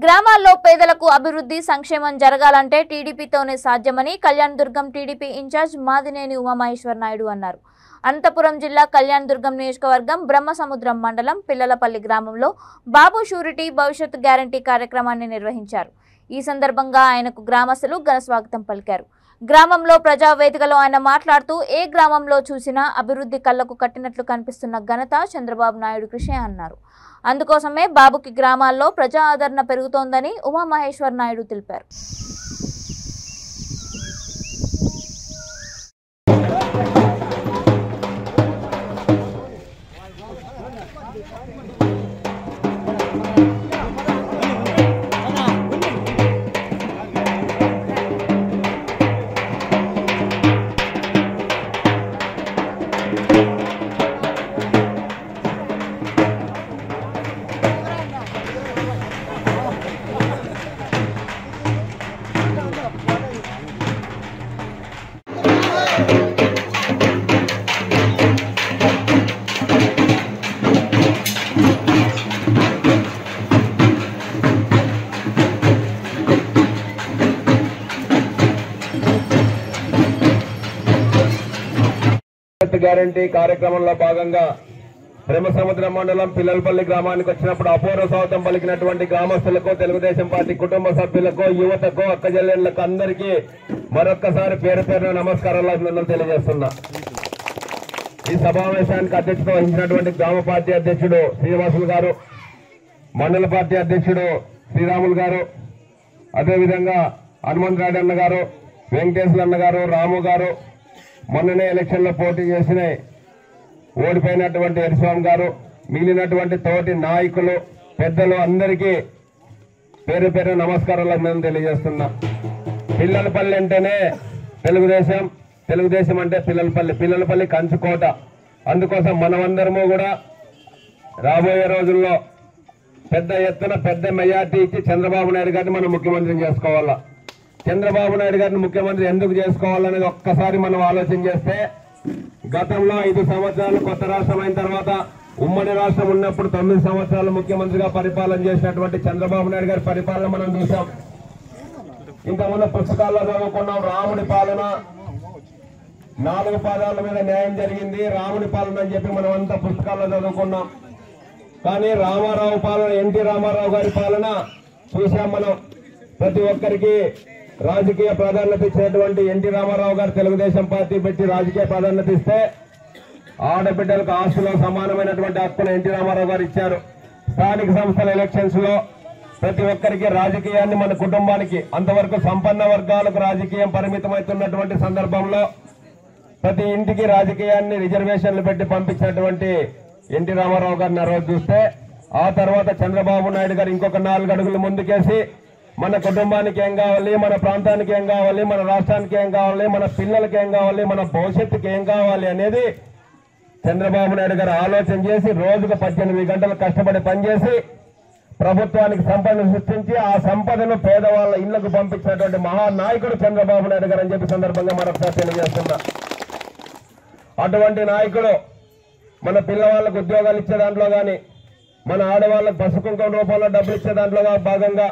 గ్రామాల్లో పేదలకు అభివృద్ధి సంక్షేమం జరగాలంటే టీడీపీతోనే సాధ్యమని కళ్యాణదుర్గం టీడీపీ ఇన్ఛార్జ్ మాదినేని ఉమామహేశ్వర్ నాయుడు అన్నారు. అనంతపురం జిల్లా కళ్యాణదుర్గం నియోజకవర్గం బ్రహ్మసముద్రం మండలం పిల్లలపల్లి గ్రామంలో బాబు షూరిటీ భవిష్యత్తు గ్యారంటీ కార్యక్రమాన్ని నిర్వహించారు. ఈ సందర్భంగా ఆయనకు గ్రామస్తులు ఘన స్వాగతం పలికారు. గ్రామంలో ప్రజావేదికలో ఆయన మాట్లాడుతూ ఏ గ్రామంలో చూసినా అభివృద్ధి కళ్లకు కట్టినట్లు కనిపిస్తున్న ఘనత చంద్రబాబు నాయుడు కృషి అన్నారు. అందుకోసమే బాబుకి గ్రామాల్లో ప్రజా ఆదరణ పెరుగుతోందని ఉమామహేశ్వర్ నాయుడు తెలిపారు. గ్యారంటీ కార్యక్రమంలో భాగంగా బ్రహ్మసముద్రం మండలం పిల్లలపల్లి గ్రామానికి వచ్చినప్పుడు అపూర్వ స్వాగతం పలికినటువంటి గ్రామస్తులకు, తెలుగుదేశం పార్టీ కుటుంబ సభ్యులకు, యువతకు, అక్కజెల్లెళ్లకు అందరికీ మరొక్కసారి పేరు పేరున నమస్కారాలు తెలియజేస్తున్నా. ఈ సమావేశానికి అధ్యక్షత వహించినటువంటి గ్రామ పార్టీ అధ్యక్షుడు శ్రీనివాసులు గారు, మండల పార్టీ అధ్యక్షుడు శ్రీరాములు గారు, అదేవిధంగా హనుమంతరాయుడు అన్న గారు, వెంకటేశ్వర అన్న గారు, రాము గారు, మొన్ననే ఎలక్షన్ లో పోటీ చేసిన ఓడిపోయినటువంటి హరిస్వామి గారు, మిగిలినటువంటి తోటి నాయకులు, పెద్దలు అందరికీ పేరు పేరు నమస్కారాలు తెలియజేస్తున్నా. పిల్లలపల్లి అంటేనే తెలుగుదేశం, తెలుగుదేశం అంటే పిల్లలపల్లి కంచుకోట. అందుకోసం మనమందరము కూడా రాబోయే రోజుల్లో పెద్ద ఎత్తున పెద్ద మెజార్టీ ఇచ్చి చంద్రబాబు నాయుడు గారిని మనం ముఖ్యమంత్రిని చేసుకోవాలా. చంద్రబాబు నాయుడు గారిని ముఖ్యమంత్రి ఎందుకు చేసుకోవాలనేది ఒక్కసారి మనం ఆలోచన చేస్తే, గతంలో 5 సంవత్సరాలు కొత్త రాష్ట్రం అయిన తర్వాత ఉమ్మడి రాష్ట్రం ఉన్నప్పుడు 9 సంవత్సరాలు ముఖ్యమంత్రిగా పరిపాలన చేసినటువంటి చంద్రబాబు నాయుడు గారి పరిపాలన మనం చూసాం. ఇంతకుముందు పుస్తకాల్లో చదువుకున్నాం, రాముడి పాలన 4 పాదాల మీద న్యాయం జరిగింది, రాముడి పాలన అని చెప్పి మనం అంతా పుస్తకాల్లో చదువుకున్నాం. కానీ రామారావు పాలన, ఎన్టీ రామారావు గారి పాలన చూసాం మనం. ప్రతి ఒక్కరికి రాజకీయ ప్రాధాన్యత ఇచ్చినటువంటి ఎన్టీ రామారావు గారు తెలుగుదేశం పార్టీ పెట్టి రాజకీయ ప్రాధాన్యత ఇస్తే, ఆడబిడ్డలకు ఆస్తులో సమానమైనటువంటి హక్కును ఎన్టీ రామారావు గారు ఇచ్చారు. స్థానిక సంస్థల ఎలక్షన్స్ లో ప్రతి ఒక్కరికి రాజకీయాన్ని, మన కుటుంబానికి, అంతవరకు సంపన్న వర్గాలకు రాజకీయం పరిమితమవుతున్నటువంటి సందర్భంలో ప్రతి ఇంటికి రాజకీయాన్ని రిజర్వేషన్లు పెట్టి పంపించినటువంటి ఎన్టీ రామారావు గారిని ఆ రోజు చూస్తే, ఆ తర్వాత చంద్రబాబు నాయుడు గారు ఇంకొక 4 అడుగులు ముందుకేసి మన కుటుంబానికి ఏం కావాలి, మన ప్రాంతానికి ఏం కావాలి, మన రాష్ట్రానికి ఏం కావాలి, మన పిల్లలకి ఏం కావాలి, మన భవిష్యత్తుకి ఏం కావాలి అనేది చంద్రబాబు నాయుడు గారు ఆలోచన చేసి రోజుకు 18 గంటలు కష్టపడి పనిచేసి ప్రభుత్వానికి సంపదను సృష్టించి ఆ సంపదను పేదవాళ్ళ ఇళ్లకు పంపించినటువంటి మహానాయకుడు చంద్రబాబు నాయుడు గారు అని చెప్పి సందర్భంగా మరొకసారి తెలియజేస్తున్నా. అటువంటి నాయకుడు మన పిల్లవాళ్ళకు ఉద్యోగాలు ఇచ్చే దాంట్లో కానీ, మన ఆడవాళ్ళకు పసుపు కుంకుమ రూపంలో డబ్బులు ఇచ్చే దాంట్లో భాగంగా